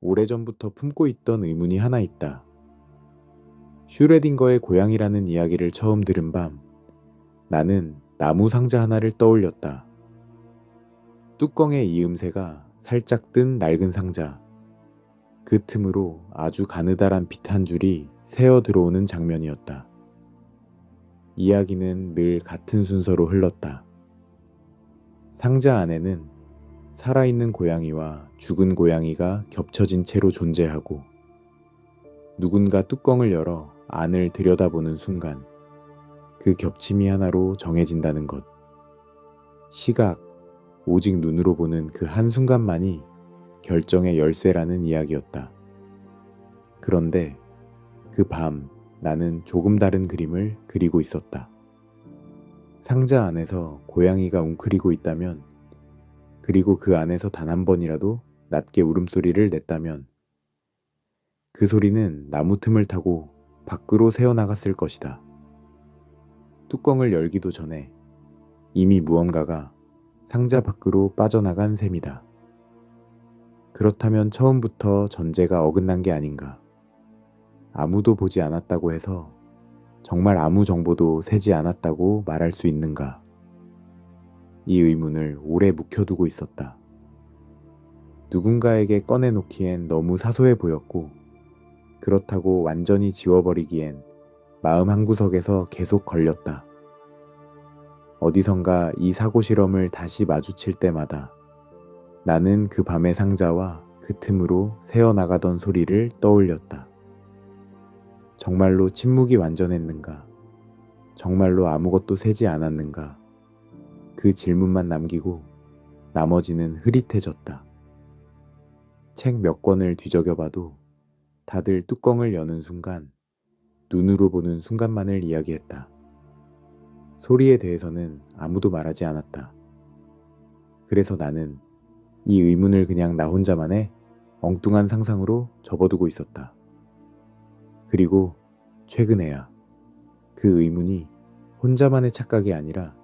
오래전부터 품고 있던 의문이 하나 있다. 슈레딩거의 고양이라는 이야기를 처음 들은 밤, 나는 나무 상자 하나를 떠올렸다. 뚜껑의 이음새가 살짝 뜬 낡은 상자, 그 틈으로 아주 가느다란 빛 한 줄이 새어 들어오는 장면이었다. 이야기는 늘 같은 순서로 흘렀다. 상자 안에는 살아있는 고양이와 죽은 고양이가 겹쳐진 채로 존재하고, 누군가 뚜껑을 열어 안을 들여다보는 순간 그 겹침이 하나로 정해진다는 것. 시각, 오직 눈으로 보는 그 한순간만이 결정의 열쇠라는 이야기였다. 그런데 그 밤 나는 조금 다른 그림을 그리고 있었다. 상자 안에서 고양이가 웅크리고 있다면, 그리고 그 안에서 단 한 번이라도 낮게 울음소리를 냈다면, 그 소리는 나무 틈을 타고 밖으로 새어나갔을 것이다. 뚜껑을 열기도 전에 이미 무언가가 상자 밖으로 빠져나간 셈이다. 그렇다면 처음부터 전제가 어긋난 게 아닌가? 아무도 보지 않았다고 해서 정말 아무 정보도 새지 않았다고 말할 수 있는가? 이 의문을 오래 묵혀두고 있었다. 누군가에게 꺼내놓기엔 너무 사소해 보였고, 그렇다고 완전히 지워버리기엔 마음 한구석에서 계속 걸렸다. 어디선가 이 사고 실험을 다시 마주칠 때마다 나는 그 밤의 상자와 그 틈으로 새어나가던 소리를 떠올렸다. 정말로 침묵이 완전했는가? 정말로 아무것도 새지 않았는가? 그 질문만 남기고 나머지는 흐릿해졌다. 책 몇 권을 뒤적여봐도 다들 뚜껑을 여는 순간, 눈으로 보는 순간만을 이야기했다. 소리에 대해서는 아무도 말하지 않았다. 그래서 나는 이 의문을 그냥 나 혼자만의 엉뚱한 상상으로 접어두고 있었다. 그리고 최근에야 그 의문이 혼자만의 착각이 아니라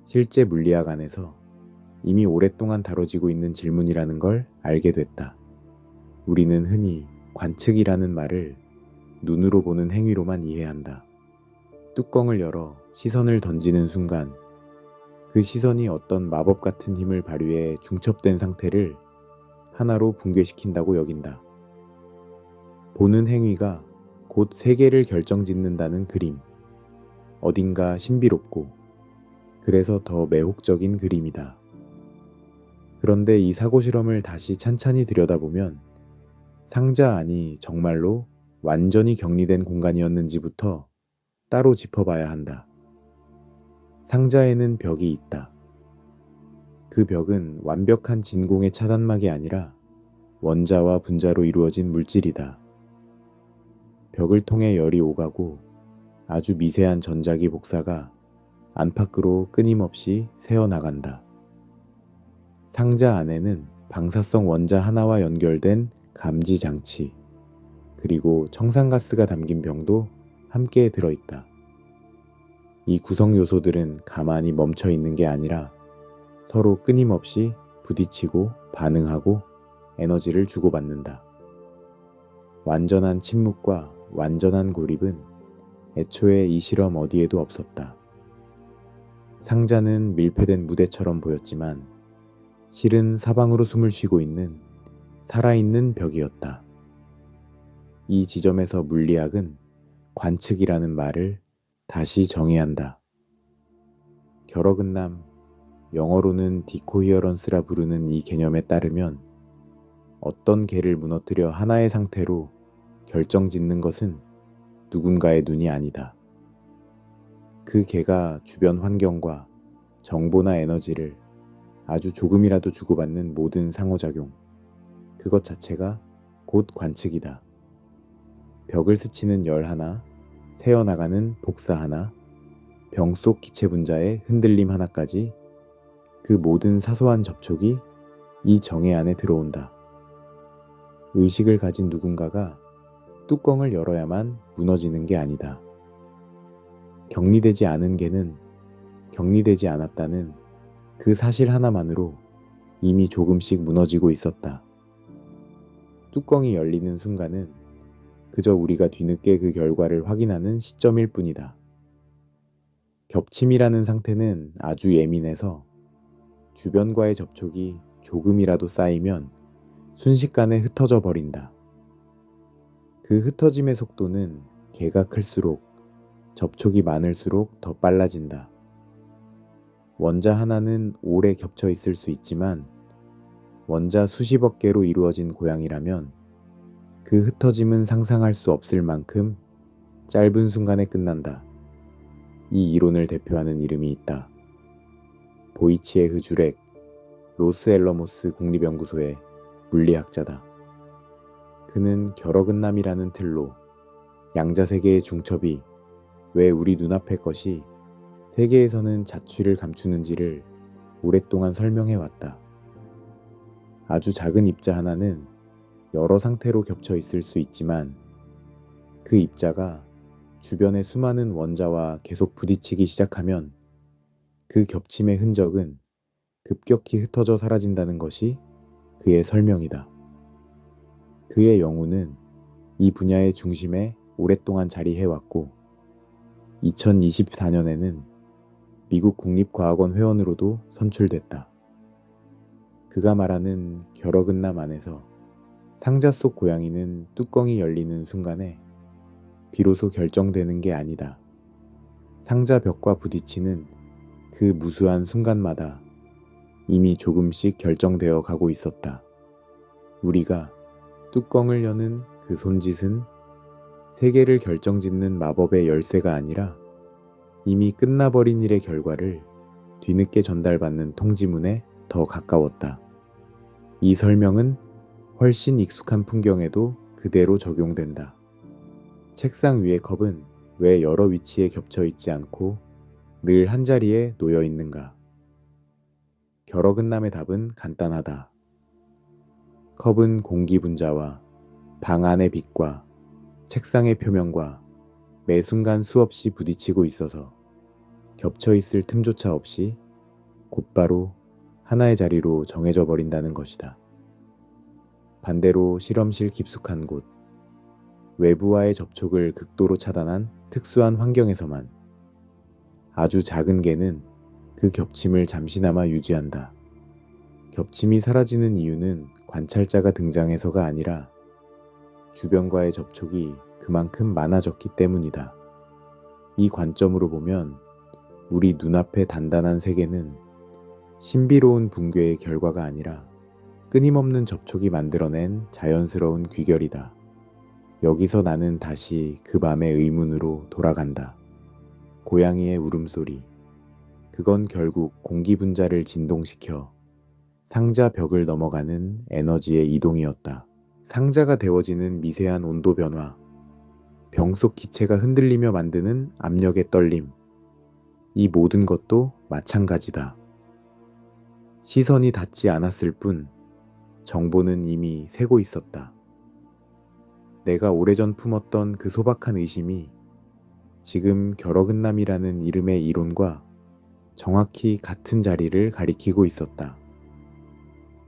실제 물리학 안에서 이미 오랫동안 다뤄지고 있는 질문이라는 걸 알게 됐다. 우리는 흔히 관측이라는 말을 눈으로 보는 행위로만 이해한다. 뚜껑을 열어 시선을 던지는 순간 그 시선이 어떤 마법 같은 힘을 발휘해 중첩된 상태를 하나로 붕괴시킨다고 여긴다. 보는 행위가 곧 세계를 결정짓는다는 그림. 어딘가 신비롭고 그래서 더 매혹적인 그림이다. 그런데 이 사고 실험을 다시 찬찬히 들여다보면 상자 안이 정말로 완전히 격리된 공간이었는지부터 따로 짚어봐야 한다. 상자에는 벽이 있다. 그 벽은 완벽한 진공의 차단막이 아니라 원자와 분자로 이루어진 물질이다. 벽을 통해 열이 오가고 아주 미세한 전자기 복사가 안팎으로 끊임없이 새어나간다. 상자 안에는 방사성 원자 하나와 연결된 감지 장치, 그리고 청산가스가 담긴 병도 함께 들어있다. 이 구성 요소들은 가만히 멈춰 있는 게 아니라 서로 끊임없이 부딪히고 반응하고 에너지를 주고받는다. 완전한 침묵과 완전한 고립은 애초에 이 실험 어디에도 없었다. 상자는 밀폐된 무대처럼 보였지만 실은 사방으로 숨을 쉬고 있는 살아있는 벽이었다. 이 지점에서 물리학은 관측이라는 말을 다시 정의한다. 결어근남, 영어로는 디코히어런스라 부르는 이 개념에 따르면 어떤 개를 무너뜨려 하나의 상태로 결정짓는 것은 누군가의 눈이 아니다. 그 개가 주변 환경과 정보나 에너지를 아주 조금이라도 주고받는 모든 상호작용, 그것 자체가 곧 관측이다. 벽을 스치는 열 하나, 새어나가는 복사 하나, 병 속 기체 분자의 흔들림 하나까지 그 모든 사소한 접촉이 이 정의 안에 들어온다. 의식을 가진 누군가가 뚜껑을 열어야만 무너지는 게 아니다. 격리되지 않은 개는 격리되지 않았다는 그 사실 하나만으로 이미 조금씩 무너지고 있었다. 뚜껑이 열리는 순간은 그저 우리가 뒤늦게 그 결과를 확인하는 시점일 뿐이다. 겹침이라는 상태는 아주 예민해서 주변과의 접촉이 조금이라도 쌓이면 순식간에 흩어져 버린다. 그 흩어짐의 속도는 개가 클수록 접촉이 많을수록 더 빨라진다. 원자 하나는 오래 겹쳐 있을 수 있지만 원자 수십억 개로 이루어진 고양이라면 그 흩어짐은 상상할 수 없을 만큼 짧은 순간에 끝난다. 이 이론을 대표하는 이름이 있다. 보이치에 흐주렉 로스앨러모스 국립연구소의 물리학자다. 그는 결어근남이라는 틀로 양자세계의 중첩이 왜 우리 눈앞의 것이 세계에서는 자취를 감추는지를 오랫동안 설명해왔다. 아주 작은 입자 하나는 여러 상태로 겹쳐 있을 수 있지만 그 입자가 주변의 수많은 원자와 계속 부딪히기 시작하면 그 겹침의 흔적은 급격히 흩어져 사라진다는 것이 그의 설명이다. 그의 연구는 이 분야의 중심에 오랫동안 자리해왔고 2024년에는 미국 국립과학원 회원으로도 선출됐다. 그가 말하는 결어근남 안에서 상자 속 고양이는 뚜껑이 열리는 순간에 비로소 결정되는 게 아니다. 상자 벽과 부딪히는 그 무수한 순간마다 이미 조금씩 결정되어 가고 있었다. 우리가 뚜껑을 여는 그 손짓은 세계를 결정짓는 마법의 열쇠가 아니라 이미 끝나버린 일의 결과를 뒤늦게 전달받는 통지문에 더 가까웠다. 이 설명은 훨씬 익숙한 풍경에도 그대로 적용된다. 책상 위의 컵은 왜 여러 위치에 겹쳐 있지 않고 늘 한자리에 놓여 있는가? 결어근남의 답은 간단하다. 컵은 공기 분자와 방 안의 빛과 책상의 표면과 매 순간 수없이 부딪히고 있어서 겹쳐 있을 틈조차 없이 곧바로 하나의 자리로 정해져 버린다는 것이다. 반대로 실험실 깊숙한 곳, 외부와의 접촉을 극도로 차단한 특수한 환경에서만 아주 작은 개는 그 겹침을 잠시나마 유지한다. 겹침이 사라지는 이유는 관찰자가 등장해서가 아니라 주변과의 접촉이 그만큼 많아졌기 때문이다. 이 관점으로 보면 우리 눈앞의 단단한 세계는 신비로운 붕괴의 결과가 아니라 끊임없는 접촉이 만들어낸 자연스러운 귀결이다. 여기서 나는 다시 그 밤의 의문으로 돌아간다. 고양이의 울음소리. 그건 결국 공기 분자를 진동시켜 상자 벽을 넘어가는 에너지의 이동이었다. 상자가 데워지는 미세한 온도 변화, 병 속 기체가 흔들리며 만드는 압력의 떨림, 이 모든 것도 마찬가지다. 시선이 닿지 않았을 뿐 정보는 이미 새고 있었다. 내가 오래전 품었던 그 소박한 의심이 지금 결어근남이라는 이름의 이론과 정확히 같은 자리를 가리키고 있었다.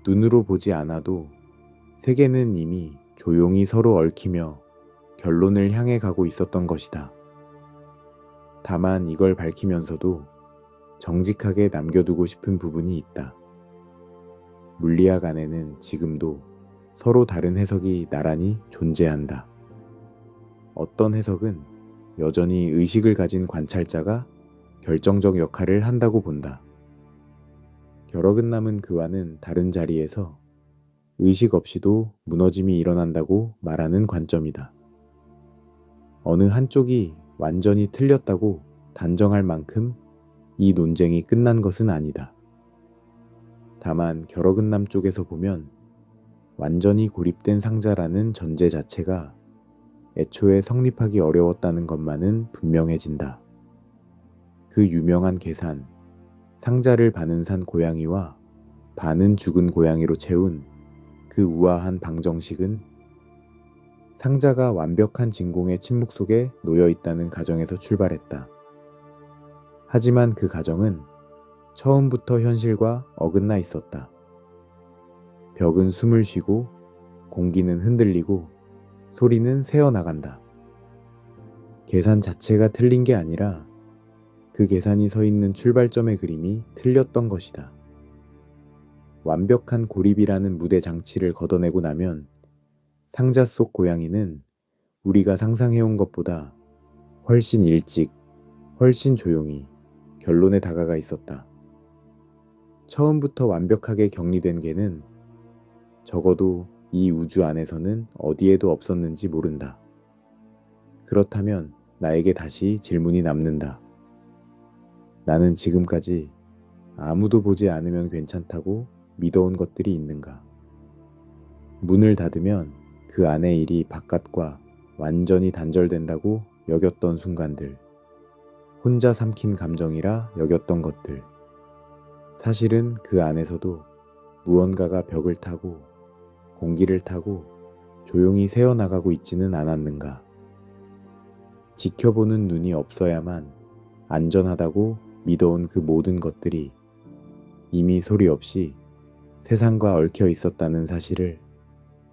눈으로 보지 않아도 세계는 이미 조용히 서로 얽히며 결론을 향해 가고 있었던 것이다. 다만 이걸 밝히면서도 정직하게 남겨두고 싶은 부분이 있다. 물리학 안에는 지금도 서로 다른 해석이 나란히 존재한다. 어떤 해석은 여전히 의식을 가진 관찰자가 결정적 역할을 한다고 본다. 결어근남은 그와는 다른 자리에서 의식 없이도 무너짐이 일어난다고 말하는 관점이다. 어느 한쪽이 완전히 틀렸다고 단정할 만큼 이 논쟁이 끝난 것은 아니다. 다만 결어근남 쪽에서 보면 완전히 고립된 상자라는 전제 자체가 애초에 성립하기 어려웠다는 것만은 분명해진다. 그 유명한 계산, 상자를 반은 산 고양이와 반은 죽은 고양이로 채운 그 우아한 방정식은 상자가 완벽한 진공의 침묵 속에 놓여 있다는 가정에서 출발했다. 하지만 그 가정은 처음부터 현실과 어긋나 있었다. 벽은 숨을 쉬고 공기는 흔들리고 소리는 새어나간다. 계산 자체가 틀린 게 아니라 그 계산이 서 있는 출발점의 그림이 틀렸던 것이다. 완벽한 고립이라는 무대 장치를 걷어내고 나면 상자 속 고양이는 우리가 상상해온 것보다 훨씬 일찍, 훨씬 조용히 결론에 다가가 있었다. 처음부터 완벽하게 격리된 개는 적어도 이 우주 안에서는 어디에도 없었는지 모른다. 그렇다면 나에게 다시 질문이 남는다. 나는 지금까지 아무도 보지 않으면 괜찮다고 믿어온 것들이 있는가? 문을 닫으면 그 안의 일이 바깥과 완전히 단절된다고 여겼던 순간들, 혼자 삼킨 감정이라 여겼던 것들, 사실은 그 안에서도 무언가가 벽을 타고 공기를 타고 조용히 새어나가고 있지는 않았는가? 지켜보는 눈이 없어야만 안전하다고 믿어온 그 모든 것들이 이미 소리 없이 세상과 얽혀 있었다는 사실을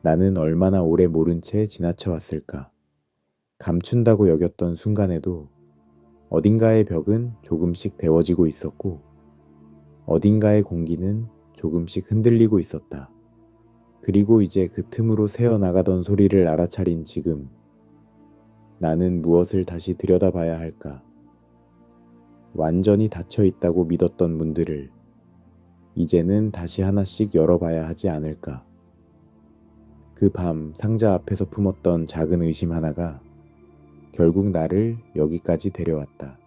나는 얼마나 오래 모른 채 지나쳐왔을까? 감춘다고 여겼던 순간에도 어딘가의 벽은 조금씩 데워지고 있었고 어딘가의 공기는 조금씩 흔들리고 있었다. 그리고 이제 그 틈으로 새어나가던 소리를 알아차린 지금 나는 무엇을 다시 들여다봐야 할까? 완전히 닫혀 있다고 믿었던 문들을 이제는 다시 하나씩 열어봐야 하지 않을까? 그 밤 상자 앞에서 품었던 작은 의심 하나가 결국 나를 여기까지 데려왔다.